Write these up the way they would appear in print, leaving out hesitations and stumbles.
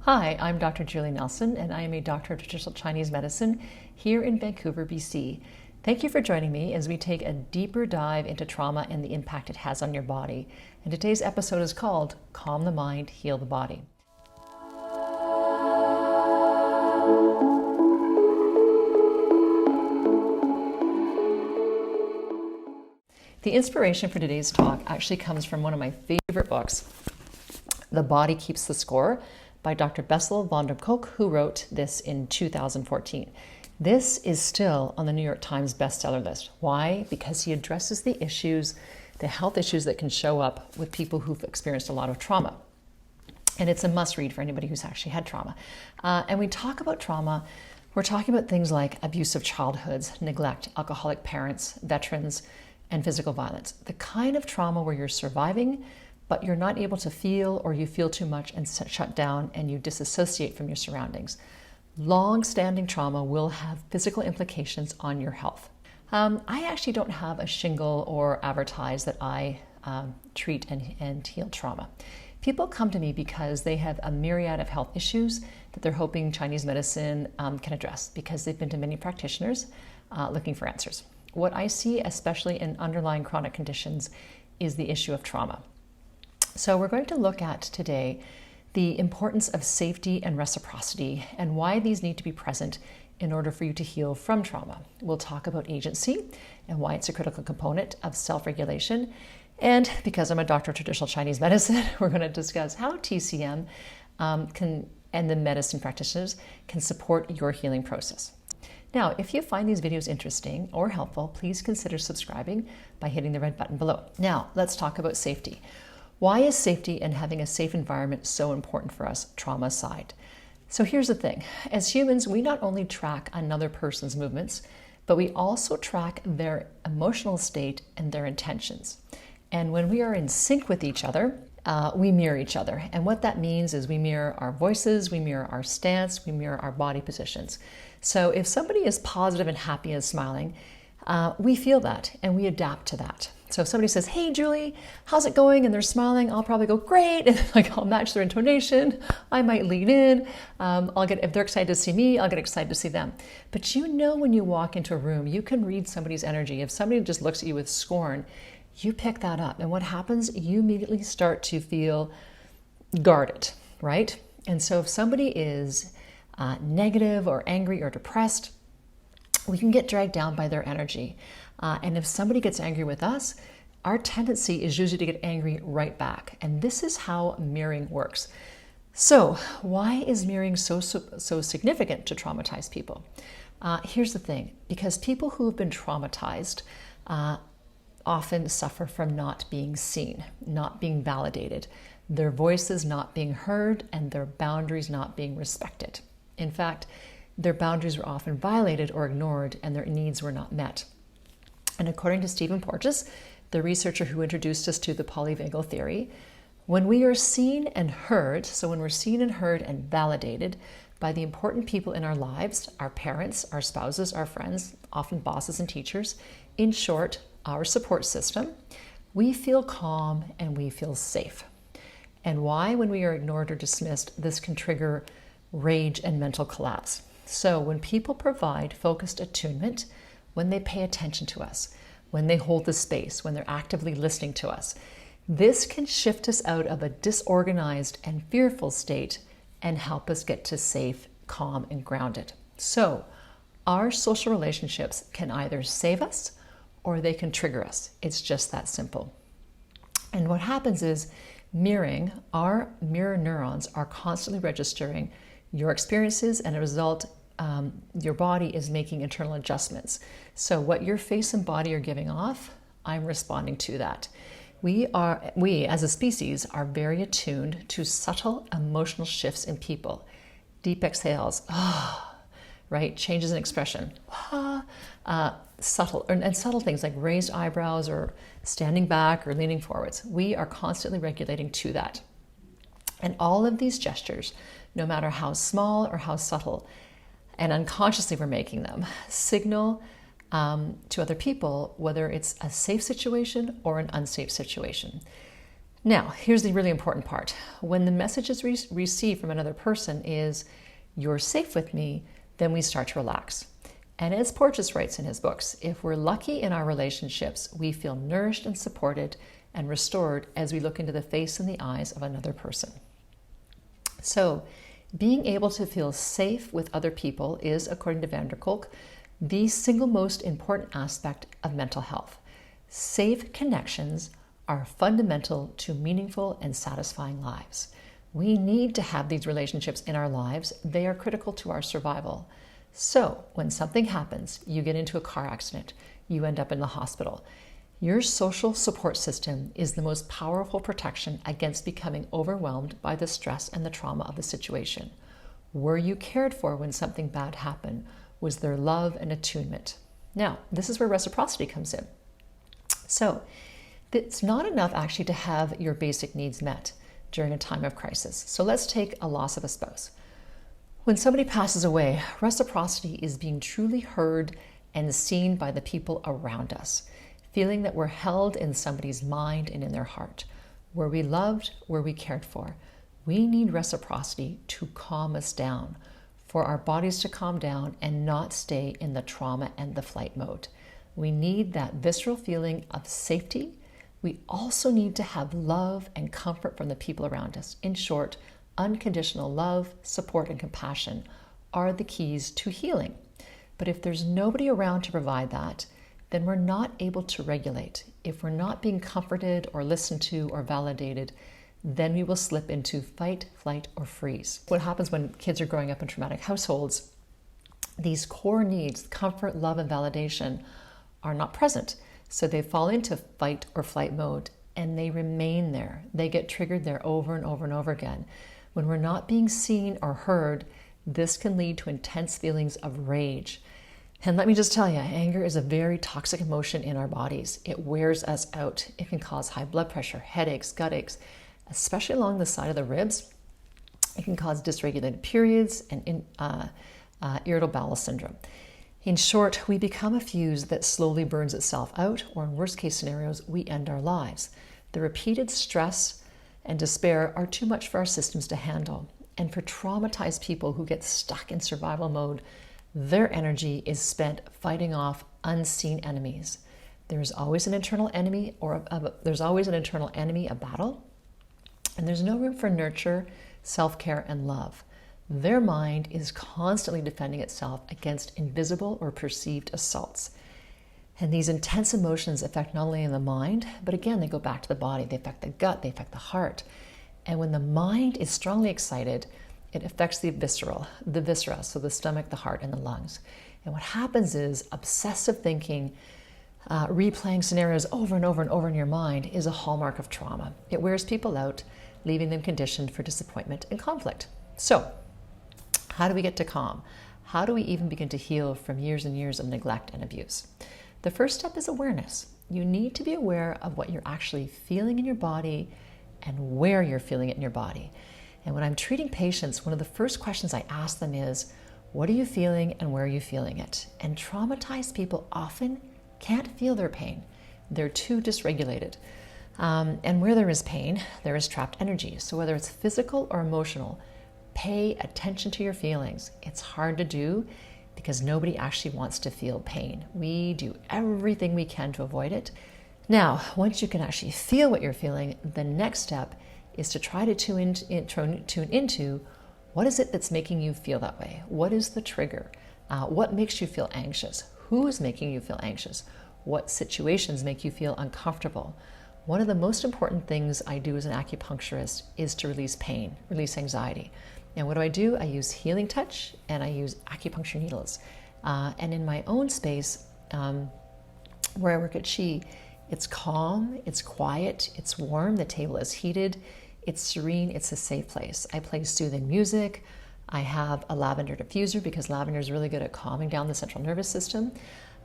Hi, I'm Dr. Julie Nelson, and I am a doctor of traditional Chinese medicine here in Vancouver, BC. Thank you for joining me as we take a deeper dive into trauma and the impact it has on your body. And today's episode is called Calm the Mind, Heal the Body. The inspiration for today's talk actually comes from one of my favorite books, The Body Keeps the Score, by Dr. Bessel van Der Kolk, who wrote this in 2014. This is still on the New York Times bestseller list. Why? Because he addresses the issues, the health issues that can show up with people who've experienced a lot of trauma. And it's a must read for anybody who's actually had trauma. And we talk about trauma, we're talking about things like abusive childhoods, neglect, alcoholic parents, veterans, and physical violence. The kind of trauma where you're surviving, but you're not able to feel, or you feel too much and shut down and you disassociate from your surroundings. Long-standing trauma will have physical implications on your health. I actually don't have a shingle or advertise that I treat and heal trauma. People come to me because they have a myriad of health issues that they're hoping Chinese medicine can address, because they've been to many practitioners looking for answers. What I see, especially in underlying chronic conditions, is the issue of trauma. So we're going to look at today the importance of safety and reciprocity and why these need to be present in order for you to heal from trauma. We'll talk about agency and why it's a critical component of self-regulation. And because I'm a doctor of traditional Chinese medicine, we're going to discuss how TCM and the medicine practitioners can support your healing process. Now, if you find these videos interesting or helpful, please consider subscribing by hitting the red button below. Now, let's talk about safety. Why is safety and having a safe environment so important for us, trauma aside? So here's the thing. As humans, we not only track another person's movements, but we also track their emotional state and their intentions. And when we are in sync with each other, we mirror each other. And what that means is we mirror our voices, we mirror our stance, we mirror our body positions. So if somebody is positive and happy and smiling, we feel that and we adapt to that. So if somebody says, "Hey, Julie, how's it going?" and they're smiling, I'll probably go, "Great." And I'll match their intonation. I might lean in. If they're excited to see me, I'll get excited to see them. But when you walk into a room, you can read somebody's energy. If somebody just looks at you with scorn, you pick that up. And what happens? You immediately start to feel guarded, right? And so if somebody is negative or angry or depressed, we can get dragged down by their energy. And if somebody gets angry with us, our tendency is usually to get angry right back. And this is how mirroring works. So why is mirroring so significant to traumatized people? Here's the thing. Because people who have been traumatized often suffer from not being seen, not being validated, their voices not being heard, and their boundaries not being respected. In fact, their boundaries were often violated or ignored, and their needs were not met. And according to Stephen Porges, the researcher who introduced us to the Polyvagal Theory, when we are seen and heard, so when we're seen and heard and validated by the important people in our lives, our parents, our spouses, our friends, often bosses and teachers, in short, our support system, we feel calm and we feel safe. And why, when we are ignored or dismissed, this can trigger rage and mental collapse. So when people provide focused attunement, when they pay attention to us, when they hold the space, when they're actively listening to us, this can shift us out of a disorganized and fearful state and help us get to safe, calm, and grounded. So our social relationships can either save us or they can trigger us. It's just that simple. And what happens is mirroring, our mirror neurons are constantly registering your experiences, and as a result, your body is making internal adjustments. So what your face and body are giving off, I'm responding to that. We as a species are very attuned to subtle emotional shifts in people. Deep exhales, right? Changes in expression, subtle things like raised eyebrows or standing back or leaning forwards. We are constantly regulating to that. And all of these gestures, no matter how small or how subtle, and unconsciously we're making them, signal to other people whether it's a safe situation or an unsafe situation. Now, here's the really important part. When the messages received from another person is, "You're safe with me," then we start to relax. And as Porges writes in his books, if we're lucky in our relationships, we feel nourished and supported and restored as we look into the face and the eyes of another person. So, being able to feel safe with other people is, according to Van der Kolk, the single most important aspect of mental health. Safe connections are fundamental to meaningful and satisfying lives. We need to have these relationships in our lives. They are critical to our survival. So, when something happens, you get into a car accident, you end up in the hospital, your social support system is the most powerful protection against becoming overwhelmed by the stress and the trauma of the situation. Were you cared for when something bad happened? Was there love and attunement? Now, this is where reciprocity comes in. So, it's not enough actually to have your basic needs met during a time of crisis. So let's take a loss of a spouse. When somebody passes away, reciprocity is being truly heard and seen by the people around us, feeling that we're held in somebody's mind and in their heart. Were we loved? Were we cared for? We need reciprocity to calm us down, for our bodies to calm down and not stay in the trauma and the flight mode. We need that visceral feeling of safety. We also need to have love and comfort from the people around us. In short, unconditional love, support, and compassion are the keys to healing. But if there's nobody around to provide that, then we're not able to regulate. If we're not being comforted or listened to or validated, then we will slip into fight, flight, or freeze. What happens when kids are growing up in traumatic households, these core needs, comfort, love, and validation, are not present. So they fall into fight or flight mode and they remain there. They get triggered there over and over and over again. When we're not being seen or heard, this can lead to intense feelings of rage. And let me just tell you, anger is a very toxic emotion in our bodies. It wears us out. It can cause high blood pressure, headaches, gut aches, especially along the side of the ribs. It can cause dysregulated periods and irritable bowel syndrome. In short, we become a fuse that slowly burns itself out, or in worst case scenarios, we end our lives. The repeated stress and despair are too much for our systems to handle. And for traumatized people who get stuck in survival mode, their energy is spent fighting off unseen enemies. There is always an internal enemy, a battle, and there's no room for nurture, self-care, and love. Their mind is constantly defending itself against invisible or perceived assaults. And these intense emotions affect not only the mind, but again, they go back to the body. They affect the gut, they affect the heart. And when the mind is strongly excited, it affects the viscera, so the stomach, the heart, and the lungs. And what happens is obsessive thinking, replaying scenarios over and over and over in your mind is a hallmark of trauma. It wears people out, leaving them conditioned for disappointment and conflict. So, how do we get to calm? How do we even begin to heal from years and years of neglect and abuse? The first step is awareness. You need to be aware of what you're actually feeling in your body and where you're feeling it in your body. And when I'm treating patients, one of the first questions I ask them is, what are you feeling and where are you feeling it? And traumatized people often can't feel their pain. They're too dysregulated. And where there is pain, there is trapped energy. So whether it's physical or emotional, pay attention to your feelings. It's hard to do because nobody actually wants to feel pain. We do everything we can to avoid it. Now, once you can actually feel what you're feeling, the next step is to try to tune into what is it that's making you feel that way? What is the trigger? What makes you feel anxious? Who is making you feel anxious? What situations make you feel uncomfortable? One of the most important things I do as an acupuncturist is to release pain, release anxiety. And what do? I use healing touch and I use acupuncture needles. And in my own space, where I work at Chi, it's calm, it's quiet, it's warm, the table is heated, it's serene, it's a safe place. I play soothing music. I have a lavender diffuser because lavender is really good at calming down the central nervous system.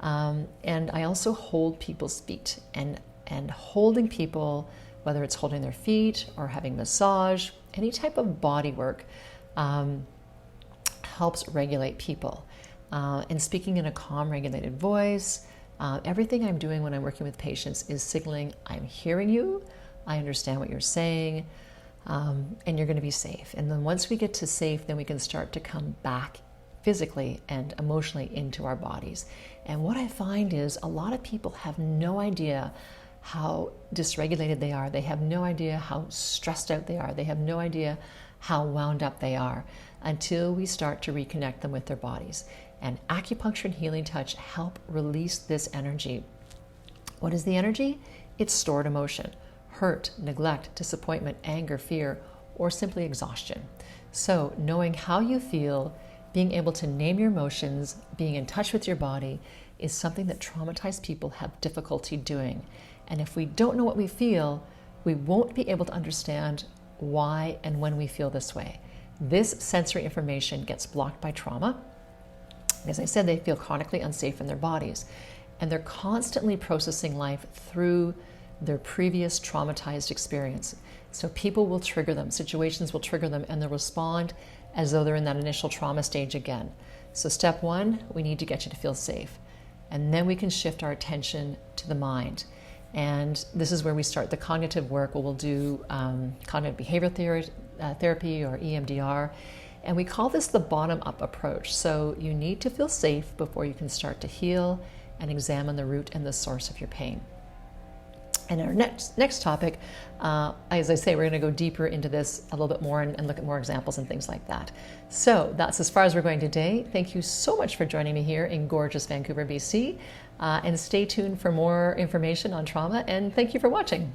And I also hold people's feet. And holding people, whether it's holding their feet or having massage, any type of body work, helps regulate people. And speaking in a calm, regulated voice, everything I'm doing when I'm working with patients is signaling I'm hearing you, I understand what you're saying, and you're going to be safe. And then once we get to safe, then we can start to come back physically and emotionally into our bodies. And what I find is a lot of people have no idea how dysregulated they are. They have no idea how stressed out they are. They have no idea how wound up they are until we start to reconnect them with their bodies. And acupuncture and healing touch help release this energy. What is the energy? It's stored emotion, hurt, neglect, disappointment, anger, fear, or simply exhaustion. So knowing how you feel, being able to name your emotions, being in touch with your body is something that traumatized people have difficulty doing. And if we don't know what we feel, we won't be able to understand why and when we feel this way. This sensory information gets blocked by trauma. As I said, they feel chronically unsafe in their bodies, and they're constantly processing life through their previous traumatized experience. So people will trigger them, situations will trigger them, and they'll respond as though they're in that initial trauma stage again. So step one, we need to get you to feel safe. And then we can shift our attention to the mind. And this is where we start the cognitive work, where we'll do cognitive behavioral therapy or EMDR. And we call this the bottom-up approach. So you need to feel safe before you can start to heal and examine the root and the source of your pain. And our next topic, as I say, we're going to go deeper into this a little bit more and look at more examples and things like that. So that's as far as we're going today. Thank you so much for joining me here in gorgeous Vancouver, BC. And stay tuned for more information on trauma. And thank you for watching.